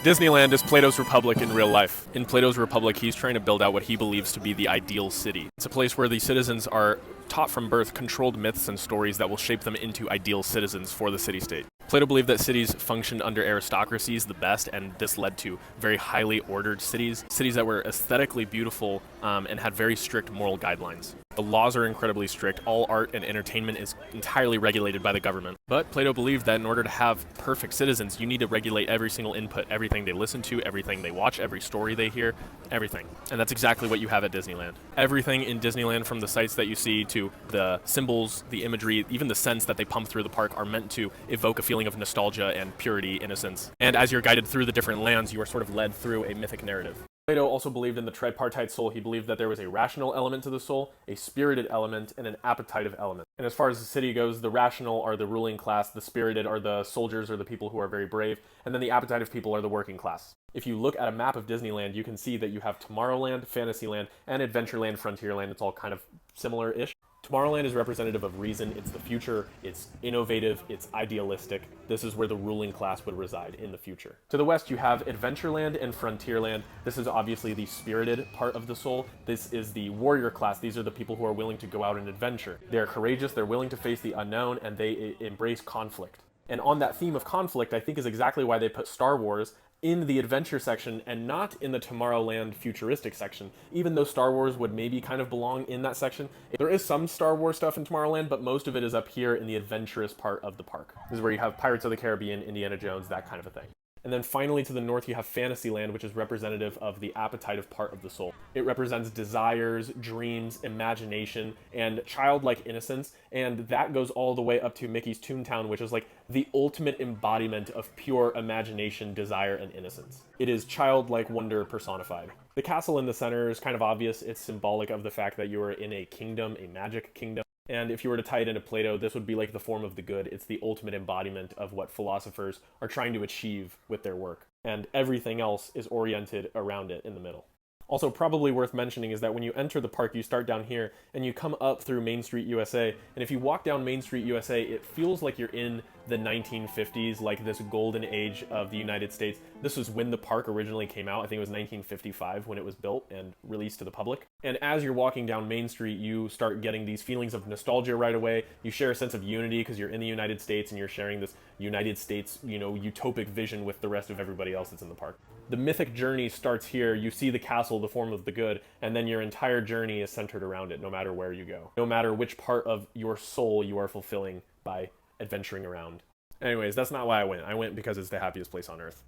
Disneyland is Plato's Republic in real life. In Plato's Republic, he's trying to build out what he believes to be the ideal city. It's a place where the citizens are taught from birth controlled myths and stories that will shape them into ideal citizens for the city-state. Plato believed that cities functioned under aristocracies the best, and this led to very highly ordered cities that were aesthetically beautiful and had very strict moral guidelines. The laws are incredibly strict. All art and entertainment is entirely regulated by the government. But Plato believed that in order to have perfect citizens, you need to regulate every single input, everything they listen to, everything they watch, every story they hear, everything. And that's exactly what you have at Disneyland. Everything in Disneyland, from the sights that you see to the symbols, the imagery, even the scents that they pump through the park, are meant to evoke a feeling of nostalgia and purity, innocence. And as you're guided through the different lands, you are sort of led through a mythic narrative. Plato also believed in the tripartite soul. He believed that there was a rational element to the soul, a spirited element, and an appetitive element. And as far as the city goes, the rational are the ruling class, the spirited are the soldiers or the people who are very brave, and then the appetitive people are the working class. If you look at a map of Disneyland, you can see that you have Tomorrowland, Fantasyland, and Adventureland, Frontierland. It's all kind of similar-ish. Tomorrowland is representative of reason. It's the future, it's innovative, it's idealistic. This is where the ruling class would reside in the future. To the west, you have Adventureland and Frontierland. This is obviously the spirited part of the soul. This is the warrior class. These are the people who are willing to go out and adventure. They're courageous, they're willing to face the unknown, and they embrace conflict. And on that theme of conflict, I think is exactly why they put Star Wars in the adventure section and not in the Tomorrowland futuristic section, even though Star Wars would maybe kind of belong in that section. There is some Star Wars stuff in Tomorrowland, but most of it is up here in the adventurous part of the park. This is where you have Pirates of the Caribbean, Indiana Jones, that kind of a thing. And then finally to the north you have Fantasyland, which is representative of the appetitive part of the soul. It represents desires, dreams, imagination, and childlike innocence, and that goes all the way up to Mickey's Toontown, which is like the ultimate embodiment of pure imagination, desire, and innocence. It is childlike wonder personified. The castle in the center is kind of obvious. It's symbolic of the fact that you are in a kingdom, a magic kingdom. And if you were to tie it into Plato, this would be like the form of the good. It's the ultimate embodiment of what philosophers are trying to achieve with their work. And everything else is oriented around it in the middle. Also, probably worth mentioning is that when you enter the park, you start down here and you come up through Main Street USA. And if you walk down Main Street USA, it feels like you're in the 1950s, like this golden age of the United States. This was when the park originally came out. I think it was 1955 when it was built and released to the public. And as you're walking down Main Street, you start getting these feelings of nostalgia right away. You share a sense of unity because you're in the United States and you're sharing this United States, utopic vision with the rest of everybody else that's in the park. The mythic journey starts here. You see the castle, the form of the good, and then your entire journey is centered around it, no matter where you go. No matter which part of your soul you are fulfilling by adventuring around. Anyways, that's not why I went. I went because it's the happiest place on earth.